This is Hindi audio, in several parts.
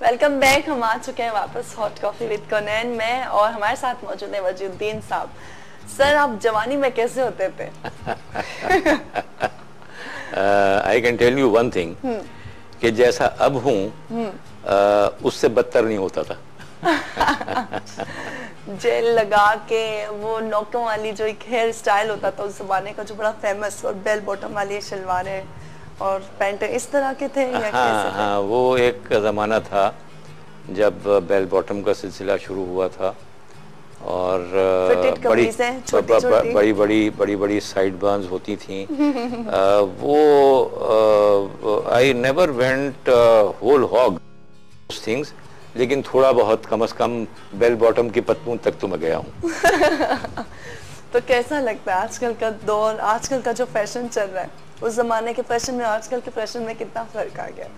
Welcome back. हम आ चुके हैं वापस हॉट कॉफी विद कोनैन में और हमारे साथ मौजूद है वजीउद्दीन साहब। सर, आप जवानी में कैसे होते थे? I can tell you one thing कि जैसा अब हूँ उससे बदतर नहीं होता था। जेल लगा के वो नोकों वाली जो एक हेयर स्टाइल होता था उस जमाने का, जो बड़ा फेमस, और बेल बॉटम वाली शलवारें और पैंट इस तरह के थे या कैसे थे? हाँ, वो एक ज़माना था जब बेल बॉटम का सिलसिला शुरू हुआ था और बड़ी बड़ी साइड बर्न्स होती थी। वो I never went whole hog things, लेकिन थोड़ा बहुत कम से कम बेल बॉटम की पतलून तक तो मैं गया हूँ। तो कैसा लगता है आजकल का दौर, आजकल का जो फैशन चल रहा है, उस जमाने के फैशन में आजकल के फैशन में कितना फर्क आ गया?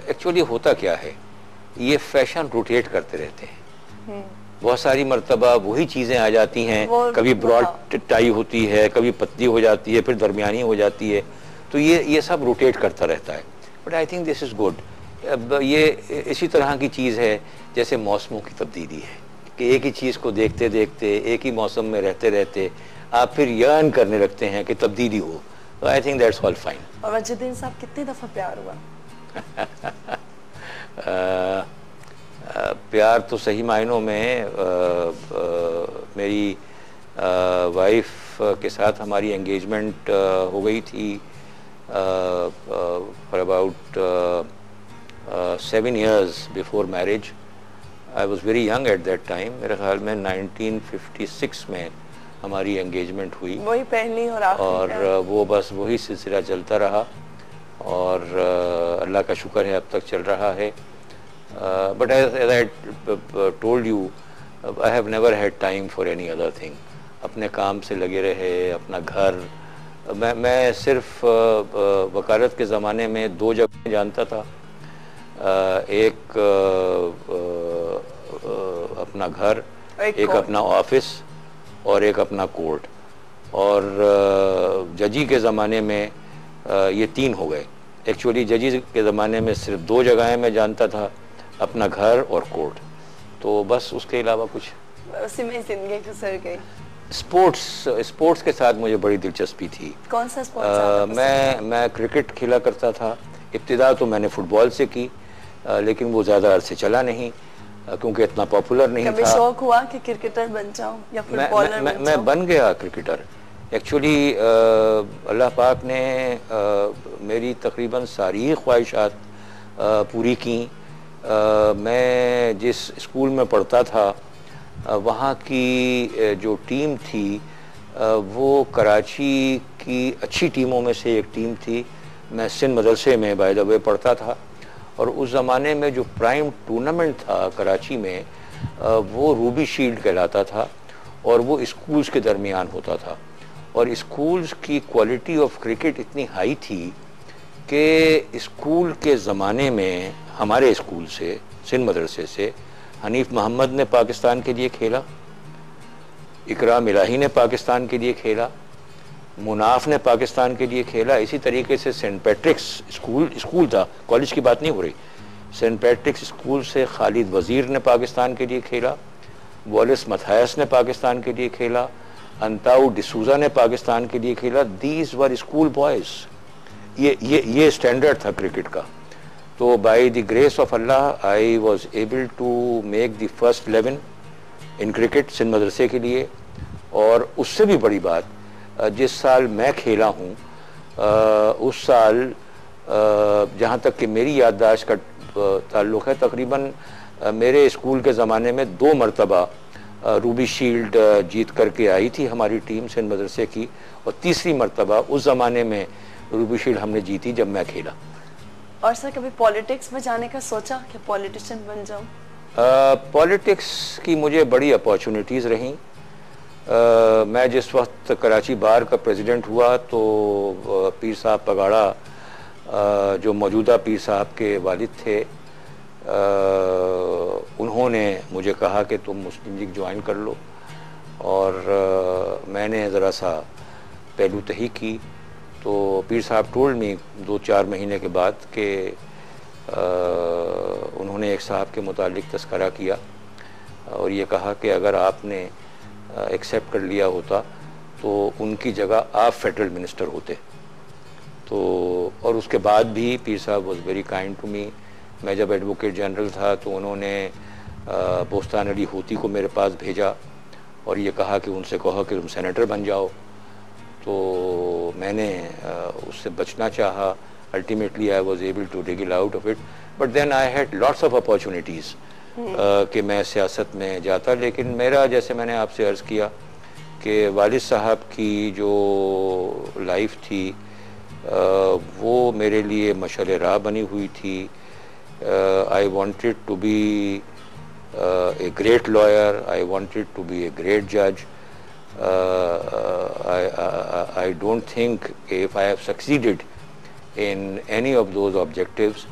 एक्चुअली होता क्या है, ये फैशन रोटेट करते रहते हैं। बहुत सारी मर्तबा वही चीज़ें आ जाती हैं, कभी ब्रॉड टाई होती है, कभी पतली हो जाती है, फिर दरमियानी हो जाती है, तो ये सब रोटेट करता रहता है। But I think this is good. ये इसी तरह की चीज़ है जैसे मौसमों की तब्दीली है कि एक ही चीज़ को देखते देखते, एक ही मौसम में रहते रहते आप फिर यर्न करने लगते हैं कि तब्दीली हो। तो I think that's all fine. और वजीउद्दीन साहब, कितनी दफ़ा प्यार हुआ? प्यार तो सही मायनों में मेरी वाइफ के साथ हमारी एंगेजमेंट हो गई थी for about 7 years before marriage. I was very young at that time. मेरे ख्याल में 1956 में हमारी एंगेजमेंट हुई। वही पहली और वो बस वही सिलसिला चलता रहा और अल्लाह का शुक्र है अब तक चल रहा है। But as I told you, I have never had time for any other thing. अपने काम से लगे रहे, अपना घर। मैं सिर्फ वकालत के ज़माने में 2 जगह जानता था, एक अपना घर, एक अपना ऑफिस और एक अपना कोर्ट। और जजी के ज़माने में ये 3 हो गए। एक्चुअली जजी के ज़माने में सिर्फ 2 जगहें मैं जानता था, अपना घर और कोर्ट। तो बस उसके अलावा कुछ, उसी में ज़िंदगी गुजर गई। स्पोर्ट्स के साथ मुझे बड़ी दिलचस्पी थी। कौन सा स्पोर्ट्स? मैं क्रिकेट खेला करता था। इब्तिदा तो मैंने फुटबॉल से की, लेकिन वो ज़्यादा अरसे चला नहीं क्योंकि इतना पॉपुलर नहीं था। कभी शौक हुआ कि क्रिकेटर बन जाऊं या फुटबॉलर? मैं बन गया क्रिकेटर। एक्चुअली अल्लाह पाक ने मेरी तकरीबन सारी ख्वाहिशात पूरी की। मैं जिस स्कूल में पढ़ता था वहाँ की जो टीम थी वो कराची की अच्छी टीमों में से एक टीम थी। मैं सिंध मदरसे में बाय द वे पढ़ता था और उस ज़माने में जो प्राइम टूर्नामेंट था कराची में वो रूबी शील्ड कहलाता था और वो स्कूल्स के दरमियान होता था। और स्कूल्स की क्वालिटी ऑफ क्रिकेट इतनी हाई थी कि स्कूल के ज़माने में हमारे स्कूल से, सिंध मदरसे से, हनीफ मोहम्मद ने पाकिस्तान के लिए खेला, इकराम इलाही ने पाकिस्तान के लिए खेला, मुनाफ ने पाकिस्तान के लिए खेला। इसी तरीके से सेंट पैट्रिक्स स्कूल था, कॉलेज की बात नहीं हो रही, सेंट पैट्रिक्स स्कूल से खालिद वज़ीर ने पाकिस्तान के लिए खेला, वॉलिस मथायस ने पाकिस्तान के लिए खेला, अंताऊ डिसूजा ने पाकिस्तान के लिए खेला। These were school boys. ये स्टैंडर्ड था क्रिकेट का। तो by the grace of Allah I was able to make the first 11 in cricket Sindh मदरसे के लिए। और उससे भी बड़ी बात, जिस साल मैं खेला हूँ उस साल जहाँ तक कि मेरी याददाश्त का ताल्लुक़ है, तकरीबन मेरे स्कूल के ज़माने में 2 मरतबा रूबी शील्ड जीत करके आई थी हमारी टीम सिंध मदरसे की, और तीसरी मरतबा उस ज़माने में रूबी शील्ड हमने जीती जब मैं खेला। और सर, कभी पॉलिटिक्स में जाने का सोचा कि पॉलिटिशियन बन जाऊं? पॉलिटिक्स की मुझे बड़ी अपॉर्चुनिटीज़ रहीं। मैं जिस वक्त कराची बार का प्रेसिडेंट हुआ तो पीर साहब पगाड़ा जो मौजूदा पीर साहब के वालिद थे, उन्होंने मुझे कहा कि तुम मुस्लिम लीग ज्वाइन कर लो। और मैंने ज़रा सा पहलू तही की तो पीर साहब टोल्ड मी 2-4 महीने के बाद कि उन्होंने एक साहब के मुतालिक तस्करा किया और ये कहा कि अगर आपने एक्सेप्ट कर लिया होता तो उनकी जगह आप फेडरल मिनिस्टर होते। तो और उसके बाद भी Pir Sahib was very kind to me. मैं जब एडवोकेट जनरल था तो उन्होंने बोस्तान अली होती को मेरे पास भेजा और ये कहा कि उनसे कहो कि तुम सेनेटर बन जाओ। तो मैंने उससे बचना चाहा। Ultimately I was able to wriggle out of it, but then I had lots of opportunities कि मैं सियासत में जाता। लेकिन मेरा, जैसे मैंने आपसे अर्ज़ किया कि वालिद साहब की जो लाइफ थी वो मेरे लिए मशाल राह बनी हुई थी। I wanted to be a great lawyer, I wanted to be a great judge. I don't think if I have succeeded in any of those objectives,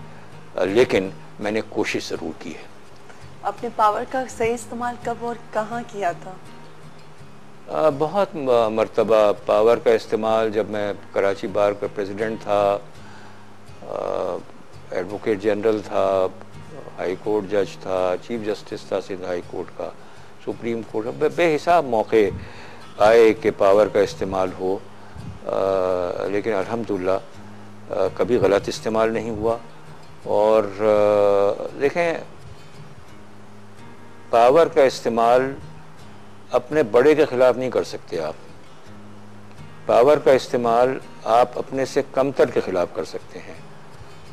लेकिन मैंने कोशिश ज़रूर की है। अपने पावर का सही इस्तेमाल कब और कहाँ किया था? बहुत मर्तबा पावर का इस्तेमाल जब मैं कराची बार का प्रेसिडेंट था, एडवोकेट जनरल था, हाई कोर्ट जज था, चीफ जस्टिस था सिंध हाई कोर्ट का, सुप्रीम कोर्ट, बेहिसाब मौके आए कि पावर का इस्तेमाल हो, लेकिन अल्हम्दुलिल्लाह कभी गलत इस्तेमाल नहीं हुआ। और देखें, पावर का इस्तेमाल अपने बड़े के ख़िलाफ़ नहीं कर सकते आप। पावर का इस्तेमाल आप अपने से कमतर के ख़िलाफ़ कर सकते हैं,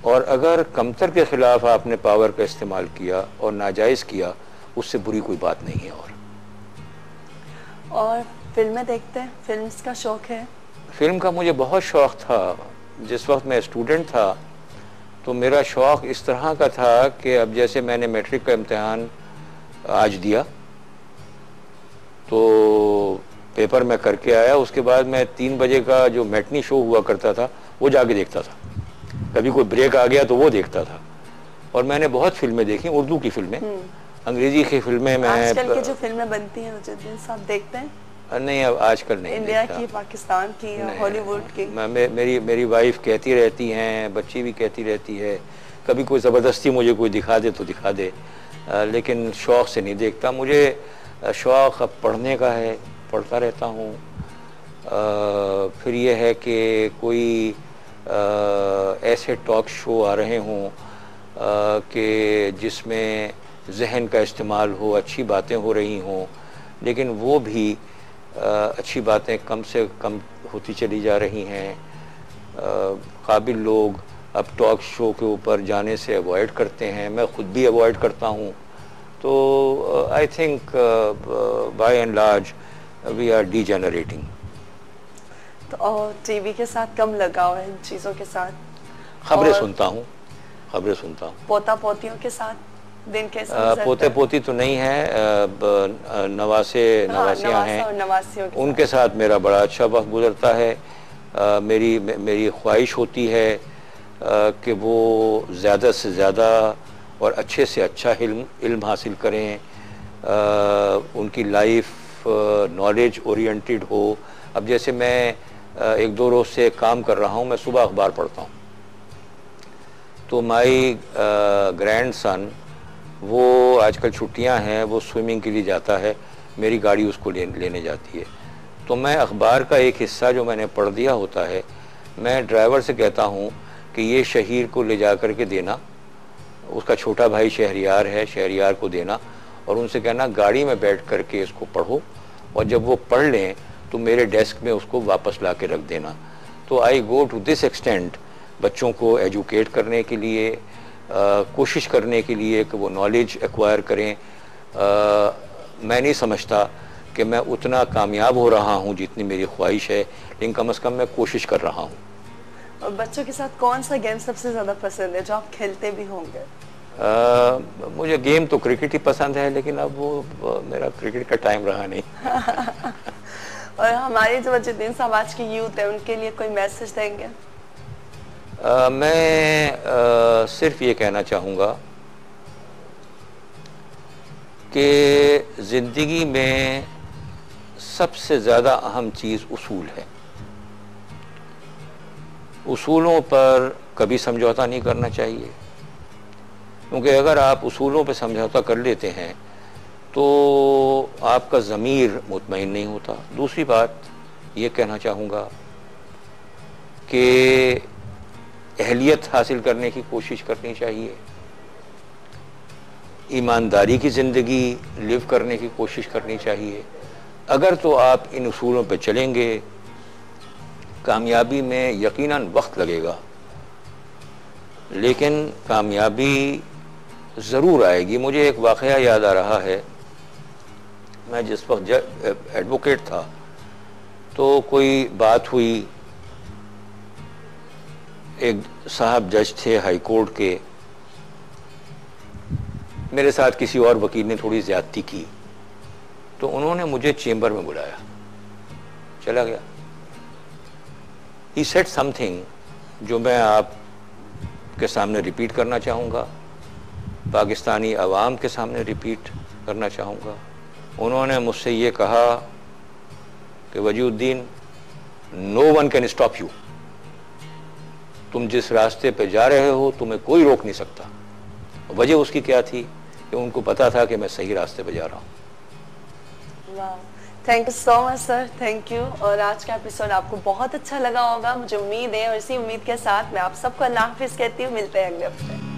और अगर कमतर के ख़िलाफ़ आपने पावर का इस्तेमाल किया और नाजायज़ किया, उससे बुरी कोई बात नहीं है। और फिल्में देखते हैं? फिल्म्स का शौक़ है? फ़िल्म का मुझे बहुत शौक़ था। जिस वक्त मैं स्टूडेंट था तो मेरा शौक़ इस तरह का था कि अब जैसे मैंने मैट्रिक का इम्तहान आज दिया तो पेपर में करके आया, उसके बाद मैं 3 बजे का जो मैटनी शो हुआ करता था वो जाके देखता था। कभी कोई ब्रेक आ गया तो वो देखता था। और मैंने बहुत फिल्में देखी, उर्दू की फिल्में, अंग्रेजी की फिल्में। मैं आजकल की जो फिल्में बनती हैं मुजद्दिन साहब देखते हैं? नहीं, अब आजकल नहीं। इंडिया की, पाकिस्तान की, हॉलीवुड की? मेरी वाइफ कहती रहती हैं, बच्ची भी कहती रहती है, कभी कोई ज़बरदस्ती मुझे कोई दिखा दे तो दिखा दे, लेकिन शौक़ से नहीं देखता। मुझे शौक़ अब पढ़ने का है, पढ़ता रहता हूँ। फिर ये है कि कोई ऐसे टॉक शो आ रहे हों कि जिसमें जहन का इस्तेमाल हो, अच्छी बातें हो रही हों, लेकिन वो भी अच्छी बातें कम से कम होती चली जा रही हैं। काबिल लोग अब टॉक शो के ऊपर जाने से अवॉइड करते हैं, मैं ख़ुद भी अवॉइड करता हूँ। तो I think by and large we are degenerating. तो और टीवी के साथ कम लगाव है, इन चीज़ों के साथ? खबरें सुनता हूँ, खबरें सुनता हूँ। पोता पोतियों के साथ दिन कैसे गुजरता है? पोते पोती तो नहीं है, नवासियाँ हैं, उनके साथ मेरा बड़ा अच्छा वक्त गुजरता है। मेरी ख्वाहिश होती है कि वो ज़्यादा से ज़्यादा और अच्छे से अच्छा इल्म हासिल करें, उनकी लाइफ नॉलेज ओरिएंटेड हो। अब जैसे मैं 1-2 रोज़ से काम कर रहा हूँ, मैं सुबह अखबार पढ़ता हूँ, तो माई ग्रैंडसन, वो आजकल छुट्टियां हैं, वो स्विमिंग के लिए जाता है, मेरी गाड़ी उसको लेने जाती है। तो मैं अखबार का एक हिस्सा जो मैंने पढ़ दिया होता है, मैं ड्राइवर से कहता हूँ कि ये शहीर को ले जा कर के देना, उसका छोटा भाई शहरियार है, शहरियार को देना, और उनसे कहना गाड़ी में बैठ कर के इसको पढ़ो, और जब वो पढ़ लें तो मेरे डेस्क में उसको वापस ला के रख देना। तो आई गो टू दिस एक्सटेंट बच्चों को एजुकेट करने के लिए, कोशिश करने के लिए कि वो नॉलेज एक्वायर करें। मैं नहीं समझता कि मैं उतना कामयाब हो रहा हूँ जितनी मेरी ख्वाहिश है, लेकिन कम से कम मैं कोशिश कर रहा हूँ। और बच्चों के साथ कौन सा गेम सबसे ज़्यादा पसंद है जो आप खेलते भी होंगे? मुझे गेम तो क्रिकेट ही पसंद है, लेकिन अब वो मेरा क्रिकेट का टाइम रहा नहीं। और हमारे जो मुजद्दिन साहब आज की यूथ है, उनके लिए कोई मैसेज देंगे? मैं सिर्फ ये कहना चाहूँगा कि ज़िंदगी में सबसे ज़्यादा अहम चीज़ उसूल है। उसूलों पर कभी समझौता नहीं करना चाहिए, क्योंकि अगर आप उसूलों पर समझौता कर लेते हैं तो आपका ज़मीर मुतमईन नहीं होता। दूसरी बात ये कहना चाहूँगा कि अहलियत हासिल करने की कोशिश करनी चाहिए, ईमानदारी की ज़िंदगी लिव करने की कोशिश करनी चाहिए। अगर तो आप इन उसूलों पर चलेंगे, कामयाबी में यकीनन वक्त लगेगा, लेकिन कामयाबी ज़रूर आएगी। मुझे एक वाक़या याद आ रहा है, मैं जिस वक्त एडवोकेट था तो कोई बात हुई, एक साहब जज थे हाई कोर्ट के, मेरे साथ किसी और वकील ने थोड़ी ज़्यादती की, तो उन्होंने मुझे चेंबर में बुलाया, चला गया। ही सेड समथिंग जो मैं आपके सामने रिपीट करना चाहूँगा, पाकिस्तानी अवाम के सामने रिपीट करना चाहूँगा। उन्होंने मुझसे ये कहा कि Wajiuddin, no one can stop you, तुम जिस रास्ते पे जा रहे हो तुम्हें कोई रोक नहीं सकता। वजह उसकी क्या थी कि उनको पता था कि मैं सही रास्ते पे जा रहा हूँ। वाह, thank you so much sir, thank you. और आज का एपिसोड आपको बहुत अच्छा लगा होगा, मुझे उम्मीद है, और इसी उम्मीद के साथ मैं आप सबको अल्लाह हाफिज़ कहती हूँ। मिलते हैं अगले हफ्ते।